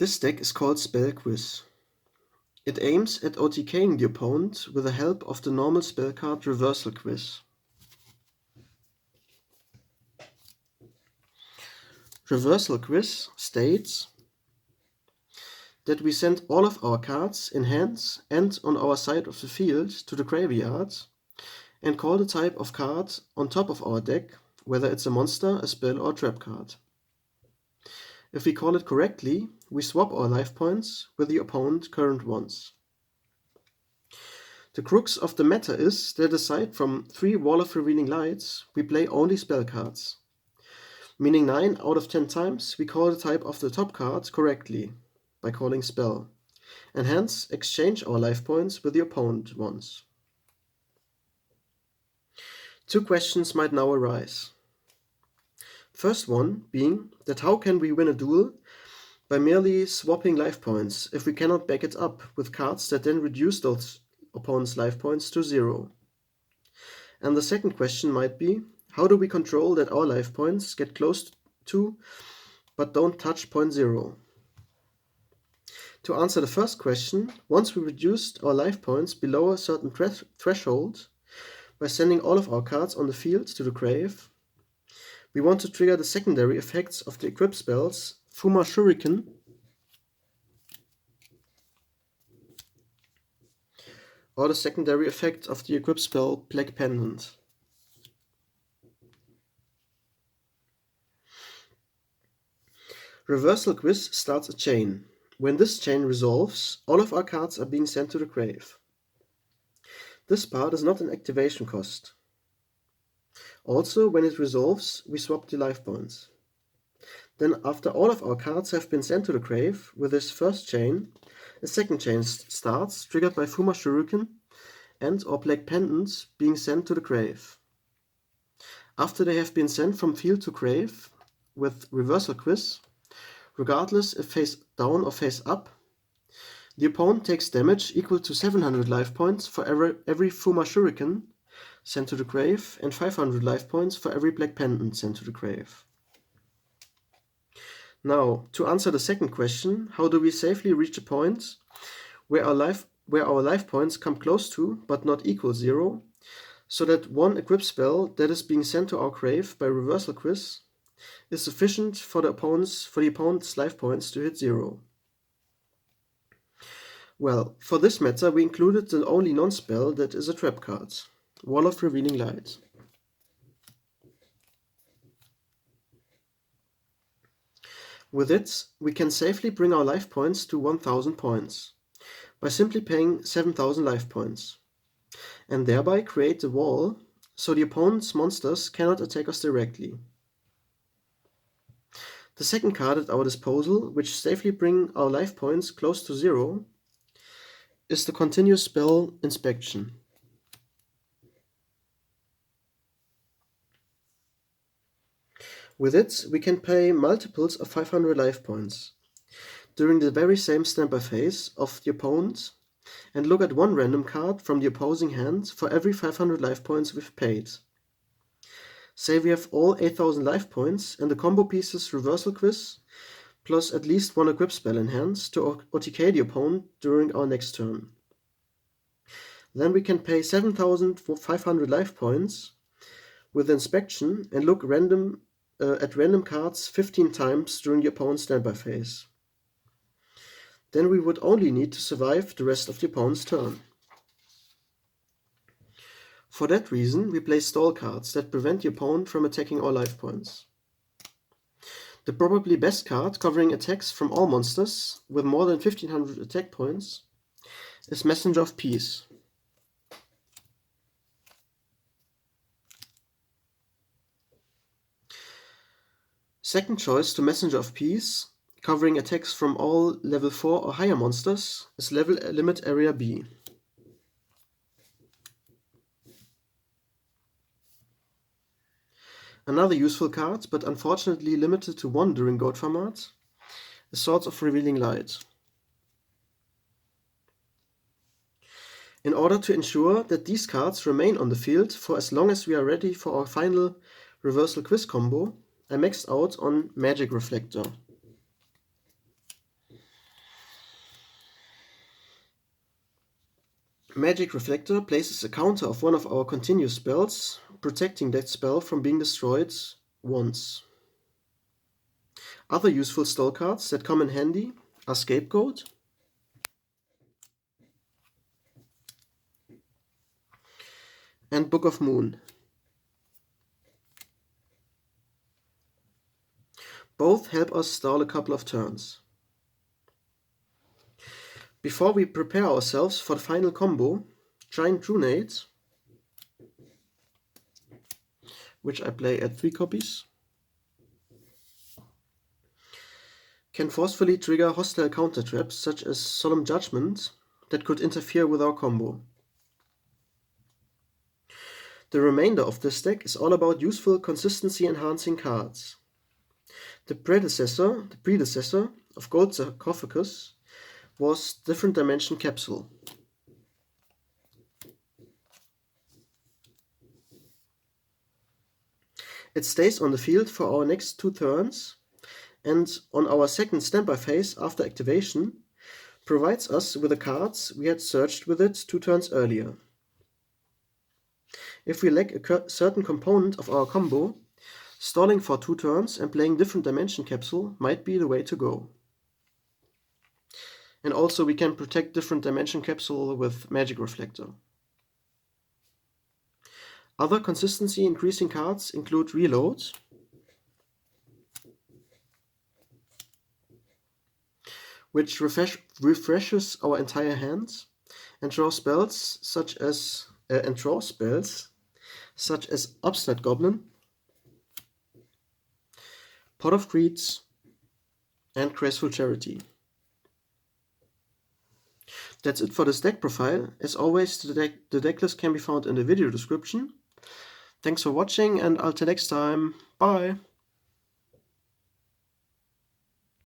This deck is called Spell Quiz. It aims at OTKing the opponent with the help of the normal spell card Reversal Quiz. Reversal Quiz states that we send all of our cards in hands and on our side of the field to the graveyard and call the type of card on top of our deck, whether it's a monster, a spell, or a trap card. If we call it correctly, we swap our life points with the opponent's current ones. The crux of the matter is that aside from 3 Wall of Revealing Lights, we play only spell cards, meaning 9 out of 10 times we call the type of the top card correctly by calling spell, and hence exchange our life points with the opponent ones. 2 questions might now arise. First one being that how can we win a duel by merely swapping life points if we cannot back it up with cards that then reduce those opponent's life points to 0? And the second question might be, how do we control that our life points get close to but don't touch point 0? To answer the first question, once we reduced our life points below a certain threshold by sending all of our cards on the field to the grave, we want to trigger the secondary effects of the equip spells Fuhma Shuriken or the secondary effect of the equip spell Black Pendant. Reversal Quiz starts a chain. When this chain resolves, all of our cards are being sent to the grave. This part is not an activation cost. Also, when it resolves, we swap the life points. Then, after all of our cards have been sent to the grave with this first chain, a second chain starts, triggered by Fuhma Shuriken and or Black Pendant being sent to the grave. After they have been sent from field to grave with Reversal Quiz, regardless if face down or face up, the opponent takes damage equal to 700 life points for every Fuhma Shuriken sent to the grave and 500 life points for every Black Pendant sent to the grave. Now, to answer the second question, how do we safely reach a point where our life points come close to but not equal 0, so that one equip spell that is being sent to our grave by Reversal Quiz is sufficient for the opponent's life points to hit 0? Well, for this matter we included the only non-spell that is a trap card, Wall of Revealing Light. With it, we can safely bring our life points to 1000 points by simply paying 7000 life points, and thereby create the wall so the opponent's monsters cannot attack us directly. The second card at our disposal, which safely bring our life points close to 0, is the continuous spell Inspection. With it, we can pay multiples of 500 life points during the very same standby phase of the opponent and look at one random card from the opposing hand for every 500 life points we've paid. Say we have all 8000 life points and the combo pieces Reversal Quiz plus at least one equip spell in hand to OTK the opponent during our next turn. Then we can pay 7500 life points with Inspection and look at random cards 15 times during the opponent's standby phase. Then we would only need to survive the rest of the opponent's turn. For that reason, we play stall cards that prevent the opponent from attacking our life points. The probably best card covering attacks from all monsters with more than 1500 attack points is Messenger of Peace. Second choice to Messenger of Peace, covering attacks from all level 4 or higher monsters, is Level Limit Area B. Another useful card, but unfortunately limited to 1 during Goat format, is Swords of Revealing Light. In order to ensure that these cards remain on the field for as long as we are ready for our final Reversal Quiz combo, I maxed out on Magic Reflector. Magic Reflector places a counter of one of our continuous spells, protecting that spell from being destroyed once. Other useful stall cards that come in handy are Scapegoat and Book of Moon. Both help us stall a couple of turns. Before we prepare ourselves for the final combo, Giant Trunade, which I play at 3 copies, can forcefully trigger hostile counter traps such as Solemn Judgment that could interfere with our combo. The remainder of this deck is all about useful consistency enhancing cards. The predecessor of Gold Sarcophagus was Different Dimension Capsule. It stays on the field for our next 2 turns, and on our second standby phase after activation, provides us with the cards we had searched with it 2 turns earlier. If we lack a certain component of our combo, stalling for 2 turns and playing Different Dimension Capsule might be the way to go. And also we can protect Different Dimension Capsule with Magic Reflector. Other consistency increasing cards include Reload, which refreshes our entire hand, and draw spells such as Obstinate Goblin, Pot of Greed, and Graceful Charity. That's it for this deck profile. As always, the deck list can be found in the video description. Thanks for watching, and until next time, bye!